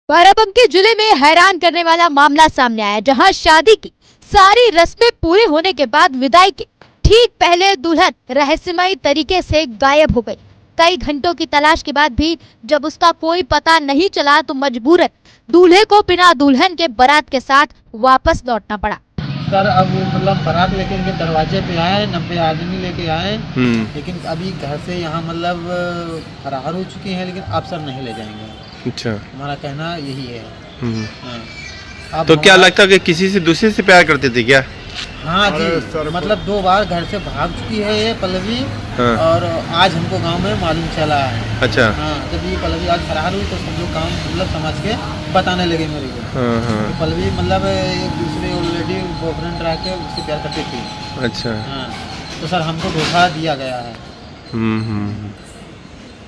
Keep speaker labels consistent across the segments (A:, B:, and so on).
A: बाराबंकी जिले में हैरान करने वाला मामला सामने आया, जहां शादी की सारी रस्में पूरी होने के बाद विदाई के ठीक पहले दुल्हन रहस्यमयी तरीके से गायब हो गई। कई घंटों की तलाश के बाद भी जब उसका कोई पता नहीं चला तो मजबूरन दूल्हे को बिना दुल्हन के बारात के साथ वापस लौटना पड़ा।
B: सर अब मतलब बारात लेके इनके दरवाजे पे आए, 90 आदमी लेके आए, लेकिन अभी घर से यहाँ मतलब फरार हो चुके हैं, लेकिन अब सर नहीं ले जाएंगे।
C: अच्छा,
B: हमारा कहना यही है।
C: हाँ। तो क्या लगता है कि किसी से दूसरे से प्यार करते थे क्या?
B: हाँ जी, मतलब 2 बार घर से भाग चुकी है ये पल्लवी। हाँ। और आज हमको गांव में मालूम चला है। अच्छा। हाँ, जब ये पल्लवी आज फरार हुई तो सब लोग गाँव मतलब समझ के बताने लगे मेरे को। हाँ, हाँ। तो पल्लवी मतलब एक दूसरे ऑलरेडी बॉयफ्रेंड रह के उससे प्यार करती थी। अच्छा। हाँ, तो सर हमको धोखा दिया गया है।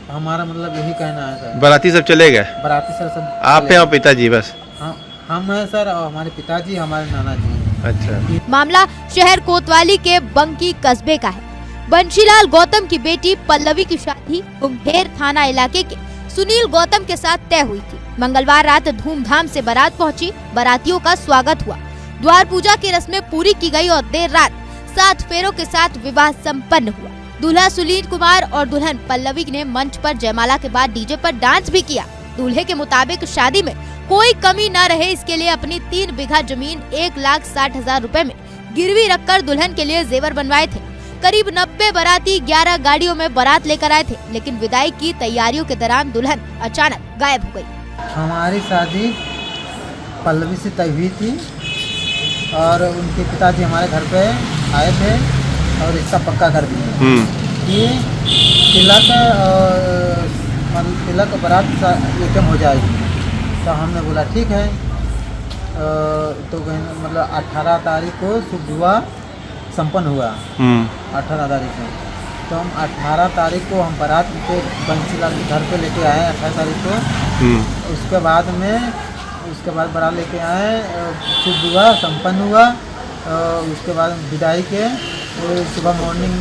B: हमारा मतलब यही कहना है सर।
C: बाराती सब चले गए? बाराती
B: सर सब
C: आप हैं और पिताजी बस?
B: हाँ, हम हैं सर, और हमारे पिताजी, हमारे नाना जी।
C: अच्छा।
A: मामला शहर कोतवाली के बंकी कस्बे का है। बंशीलाल गौतम की बेटी पल्लवी की शादी मुंगेर थाना इलाके के सुनील गौतम के साथ तय हुई थी। मंगलवार रात धूमधाम से बारात पहुंची। बारातियों का स्वागत हुआ, द्वार पूजा की रस्में पूरी की गई और देर रात 7 फेरों के साथ विवाह संपन्न हुआ। दूल्हा सुनील कुमार और दुल्हन पल्लवी ने मंच पर जयमाला के बाद डीजे पर डांस भी किया। दूल्हे के मुताबिक शादी में कोई कमी न रहे, इसके लिए अपनी 3 बीघा जमीन 1,60,000 रुपए में गिरवी रखकर दुल्हन के लिए जेवर बनवाए थे। करीब 90 बाराती 11 गाड़ियों में बारात लेकर आए थे, लेकिन विदाई की तैयारियों के दौरान दुल्हन अचानक गायब हो गई।
B: हमारी शादी पल्लवी से तय हुई थी और उनके पिताजी हमारे घर पे आए थे और इसका पक्का कर दिया कि तिलक बारात एकदम हो जाएगी। तो हमने बोला ठीक है। तो मतलब 18 तारीख को शुभ विवाह संपन्न हुआ। 18 तारीख को तो हम 18 तारीख को हम बारात को बंसीलाल के घर पे लेके आए। 18 तारीख को उसके बाद बारात लेके आए, शुभ विवाह संपन्न हुआ। उसके बाद विदाई के सुबह मॉर्निंग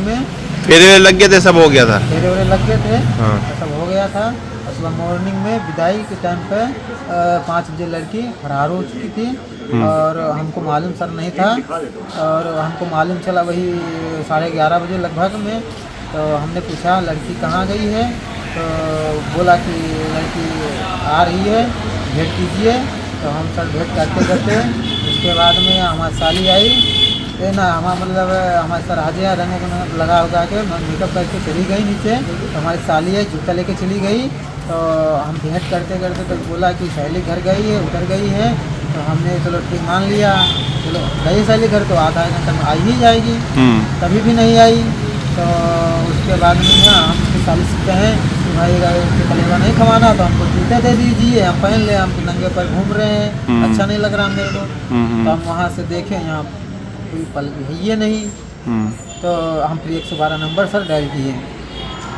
B: में
C: फेरे लग गए थे, सब हो गया था।
B: फेरे लग गए थे। हाँ। सब हो गया था। और सुबह मॉर्निंग में विदाई के टाइम पे 5 बजे लड़की फरार हो चुकी थी और हमको मालूम सर नहीं था। और हमको मालूम चला वही 11:30 बजे लगभग में। तो हमने पूछा लड़की कहाँ गई है, तो बोला कि लड़की आ रही है, भेंट कीजिए। तो हम सर भेंट करते करते उसके बाद में हमारी साली आई ना, हमारे सर आज रंग लगा उगा के मेकअप करके चली गई नीचे। तो हमारी साली है जूता लेके चली गई। तो हम भेंट करते करते तो बोला कि सहेली घर गई है, उधर गई है। तो हमने चलो ठीक मान लिया, चलो गई सहेली घर, तो आधा घंटा में आ ही जाएगी। तभी भी नहीं आई। तो उसके बाद में ना हम उसकी साली से कहें कि भाई कलेवा नहीं खवाना, तो हमको जूते दे दीजिए, हम पहन ले, हम नंगे पर घूम रहे हैं, अच्छा नहीं लग रहा मेरे को। तो हम वहाँ से देखें यहाँ कोई पल्लवी है ये नहीं। तो हम फिर 112 नंबर सर डायल किए।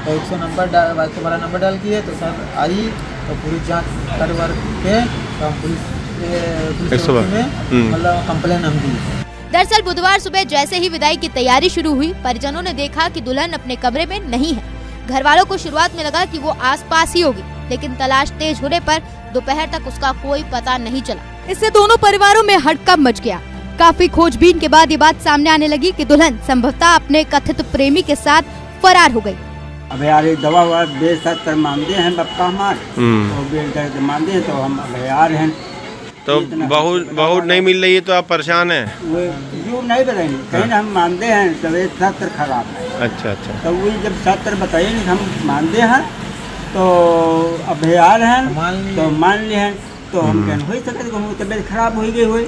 B: तो 112 नंबर डायल किए तो सर आई। तो पूरी जांच कर के तो हम पुलिस में मतलब कंप्लेन हम दी।
A: दरअसल बुधवार सुबह जैसे ही विदाई की तैयारी शुरू हुई, परिजनों ने देखा कि दुल्हन अपने कमरे में नहीं है। घर वालों को शुरुआत में लगा कि वो आसपास ही होगी, लेकिन तलाश तेज होने पर दोपहर तक उसका कोई पता नहीं चला। इससे दोनों परिवारों में हड़कंप मच गया। काफी खोजबीन के बाद ये बात सामने आने लगी कि दुल्हन संभवतः अपने कथित प्रेमी के साथ फरार हो गई।
D: अब यार ये दवा बेसर मानते हैं बप्पा हमारे, तो बेल मानते हैं, तो हम अब यार हैं।
C: तो बहू नहीं मिल रही है तो आप परेशान हैं?
D: वो जो नहीं बताएंगे कहीं हम मानते हैं तबीयत सत्र खराब है।
C: अच्छा अच्छा।
D: तो वही जब सत्र बताएंगे हम मानते हैं, तो अब यार हैं तो मान लिए हैं। तो हम कहने हो सकते तबीयत खराब हो गई हुई।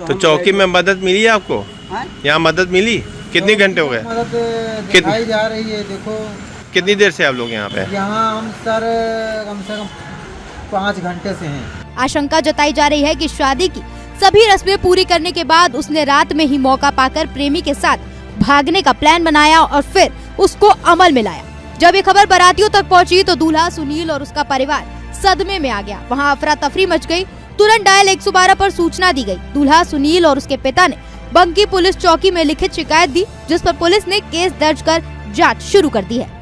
C: तो चौकी में मदद मिली है आपको? यहाँ मदद मिली? कितने घंटे हो गए?
B: मदद दिखाई जा रही है। देखो
C: कितनी देर से आप लोग यहाँ पे?
B: यहाँ हम सर कम से कम 5 घंटे से हैं।
A: आशंका जताई जा रही है कि शादी की सभी रस्में पूरी करने के बाद उसने रात में ही मौका पाकर प्रेमी के साथ भागने का प्लान बनाया और फिर उसको अमल में लाया। जब ये खबर बारातियों तक पहुंची तो दूल्हा सुनील और उसका परिवार सदमे में आ गया। वहां अफरा तफरी मच गई। तुरंत डायल 112 पर सूचना दी गई। दूल्हा सुनील और उसके पिता ने बंकी पुलिस चौकी में लिखित शिकायत दी, जिस पर पुलिस ने केस दर्ज कर जांच शुरू कर दी है।